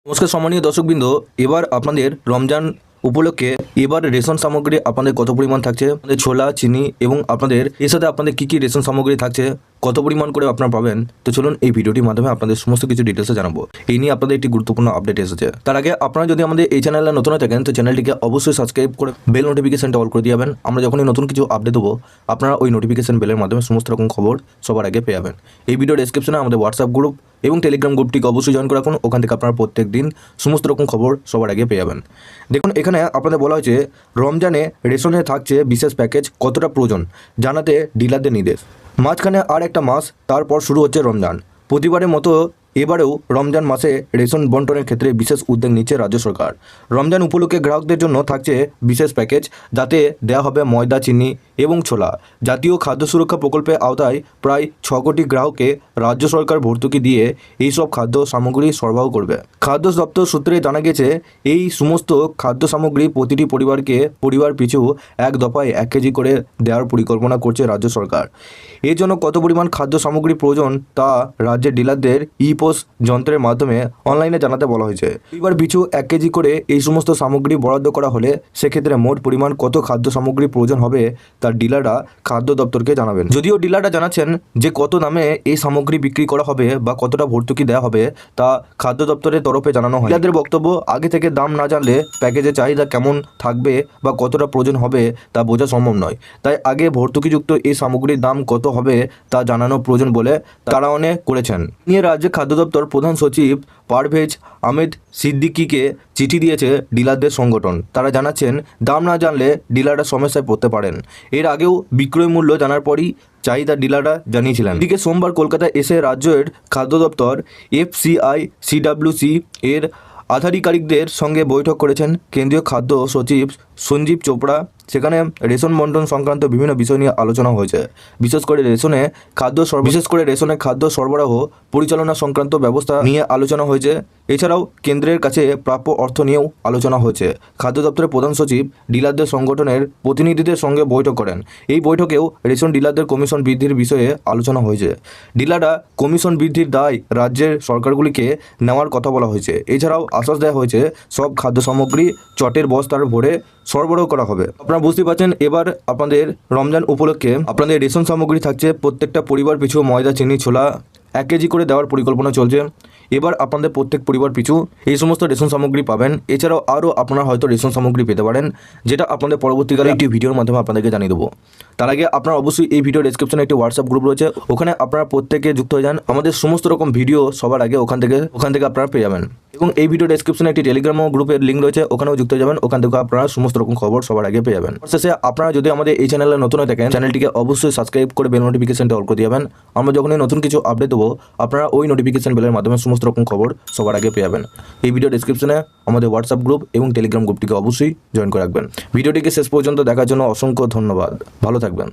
নমস্কার সম্মানীয় দর্শকবৃন্দ, এবার আপনাদের রমজান উপলক্ষে এবার রেশন সামগ্রী আপনাদের কত পরিমাণ থাকছে, আপনাদের ছোলা, চিনি এবং আপনাদের এর সাথে আপনাদের কী কী রেশন সামগ্রী থাকছে, কত পরিমাণ করে আপনারা পাবেন। তো চলুন এই ভিডিওটির মাধ্যমে আপনাদের সমস্ত কিছু ডিটেলসে জানাবো। এই নিয়ে আপনাদের একটি গুরুত্বপূর্ণ আপডেট এসেছে। তার আগে আপনারা যদি আমাদের এই চ্যানেলে নতুন হয়ে থাকেন তো চ্যানেলটিকে অবশ্যই সাবস্ক্রাইব করে বেল নোটিফিকেশনটা অল করে দিয়ে যাবেন। আমরা যখনই নতুন কিছু আপডেট দেবো আপনারা ওই নোটিফিকেশন বেলের মাধ্যমে সমস্ত রকম খবর সবার আগে পেয়ে যাবেন। এই ভিডিও ডেসক্রিপশনে আমাদের হোয়াটসঅ্যাপ গ্রুপ এবং টেলিগ্রাম গ্রুপটিকে অবশ্যই জয়েন করে রাখুন। ওখান থেকে আপনারা প্রত্যেক দিন সমস্ত রকম খবর সবার আগে পেয়ে যাবেন। দেখুন, এখানে আপনাদের বলা হয়েছে রমজানে রেশনে থাকছে বিশেষ প্যাকেজ, কতটা প্রয়োজন জানাতে ডিলারদের নির্দেশ। মাঝখানে আর একটা মাস, তারপর শুরু হচ্ছে রমজান। প্রতিবারের মতো এবারেও রমজান মাসে রেশন বন্টনের ক্ষেত্রে বিশেষ উদ্যোগ নিচ্ছে রাজ্য সরকার। রমজান উপলক্ষে গ্রাহকদের জন্য থাকছে বিশেষ প্যাকেজ, যাতে দেওয়া হবে ময়দা, চিনি এবং ছোলা। জাতীয় খাদ্য সুরক্ষা প্রকল্পের আওতায় প্রায় 6 কোটি গ্রাহককে রাজ্য সরকার ভর্তুকি দিয়ে এইসব খাদ্য সামগ্রী সরবরাহ করবে। খাদ্য দপ্তর সূত্রে জানা গেছে এই সমস্ত খাদ্য সামগ্রী প্রতিটি পরিবারকে পরিবার পিছু এক দফায় 1 কেজি করে দেওয়ার পরিকল্পনা করছে রাজ্য সরকার। এর জন্য কত পরিমাণ খাদ্য সামগ্রী প্রয়োজন তা রাজ্যের ডিলারদের ইপোস যন্ত্রের মাধ্যমে অনলাইনে জানাতে বলা হয়েছে। পরিবার পিছু 1 কেজি করে এই সমস্ত সামগ্রী বরাদ্দ করা হলে সেক্ষেত্রে মোট পরিমাণ কত খাদ্য সামগ্রী প্রয়োজন হবে তা ডিলাররা খাদ্য দপ্তরকে জানাবেন। যদিও ডিলাররা জানাচ্ছেন যে কত দামে এই সামগ্রী বিক্রি করা হবে বা কতটা ভর্তুকি দেওয়া হবে তা খাদ্য দপ্তরের তরফে জানানো হয়। ডিলারদের বক্তব্য, আগে থেকে দাম না জানলে প্যাকেজের চাহিদা কেমন থাকবে বা কতটা প্রয়োজন হবে তা বোঝা সম্ভব নয়। তাই আগে ভর্তুকিযুক্ত এই সামগ্রীর দাম কত হবে তা জানানো প্রয়োজন বলে তারা অনেক করেছেন। নিয়ে রাজ্যের খাদ্য দপ্তর প্রধান সচিব পারভেজ আহমেদ সিদ্দিকীকে চিঠি দিয়েছে ডিলারদের সংগঠন। তারা জানাচ্ছেন দাম না জানলে ডিলাররা সমস্যায় পড়তে পারেন। এর আগেও বিক্রয় মূল্য জানার পরই চাহিদা ডিলাররা জানিয়েছিলেন। এদিকে সোমবার কলকাতায় এসে রাজ্যের খাদ্য দপ্তর এফসিআই সিডব্লিউসি এর আধিকারিকদের সঙ্গে বৈঠক করেছেন কেন্দ্রীয় খাদ্য সচিব সঞ্জীব চোপড়া। সেখানে রেশন বন্টন সংক্রান্ত বিভিন্ন বিষয় নিয়ে আলোচনা হয়েছে। বিশেষ করে রেশনে খাদ্য সরবরাহ পরিচালনা সংক্রান্ত ব্যবস্থা নিয়ে আলোচনা হয়েছে। এছাড়াও কেন্দ্রের কাছে প্রাপ্য অর্থ নিয়েও আলোচনা হয়েছে। খাদ্য দপ্তরের প্রধান সচিব ডিলারদের সংগঠনের প্রতিনিধিদের সঙ্গে বৈঠক করেন। এই বৈঠকেও রেশন ডিলারদের কমিশন বৃদ্ধির বিষয়ে আলোচনা হয়েছে। ডিলাররা কমিশন বৃদ্ধির দায় রাজ্যের সরকারগুলিকে নেওয়ার কথা বলা হয়েছে। এছাড়াও আশ্বাস দেওয়া হয়েছে সব খাদ্য সামগ্রী চটের বস্তার ভরে সরবরাহ করা হবে। আপনারা বুঝতে পারছেন, এবার আপনাদের রমজান উপলক্ষে আপনাদের রেশন সামগ্রী থাকছে প্রত্যেকটা পরিবার পিছু ময়দা, চিনি, ছোলা 1 কেজি করে দেওয়ার পরিকল্পনা চলছে। এবার আপনাদের প্রত্যেক পরিবার পিছু এই সমস্ত রেশন সামগ্রী পাবেন। এছাড়াও আরও আপনারা হয়তো রেশন সামগ্রী পেতে পারেন, যেটা আপনাদের পরবর্তীকালে একটি ভিডিওর মাধ্যমে আপনাদেরকে জানিয়ে দেবো। তার আগে আপনারা অবশ্যই এই ভিডিও ডেসক্রিপশনে একটি হোয়াটসঅ্যাপ গ্রুপ রয়েছে, ওখানে আপনারা প্রত্যেকে যুক্ত হয়ে যান। আমাদের সমস্ত রকম ভিডিও সবার আগে ওখান থেকে আপনারা পেয়ে যাবেন। এবং এই ভিডিও ডেসক্রিপশনে একটি টেলিগ্রাম গ্রুপের লিঙ্ক রয়েছে, ওখানেও যুক্ত হয়ে যাবেন। ওখান থেকে আপনারা সমস্ত রকম খবর সবার আগে পেয়ে যাবেন। শেষে আপনারা যদি আমাদের এই চ্যানেলে নতুন হয়ে থাকেন চ্যানেলটিকে অবশ্যই সাবস্ক্রাইব করে বেল নোটিফিকেশনটা অল করে দিবেন। আমরা যখনই নতুন কিছু আপডেট দেবো আপনারা ওই নোটিফিকেশন বেলের মাধ্যমে সমস্ত রকম খবর সবার আগে পেয়ে যাবেন। এই ভিডিও ডেসক্রিপশনে আমাদের হোয়াটসঅ্যাপ গ্রুপ এবং টেলিগ্রাম গ্রুপটিকে অবশ্যই জয়েন করে রাখবেন। ভিডিওটিকে শেষ পর্যন্ত দেখার জন্য অসংখ্য ধন্যবাদ। ভালো থাকবেন।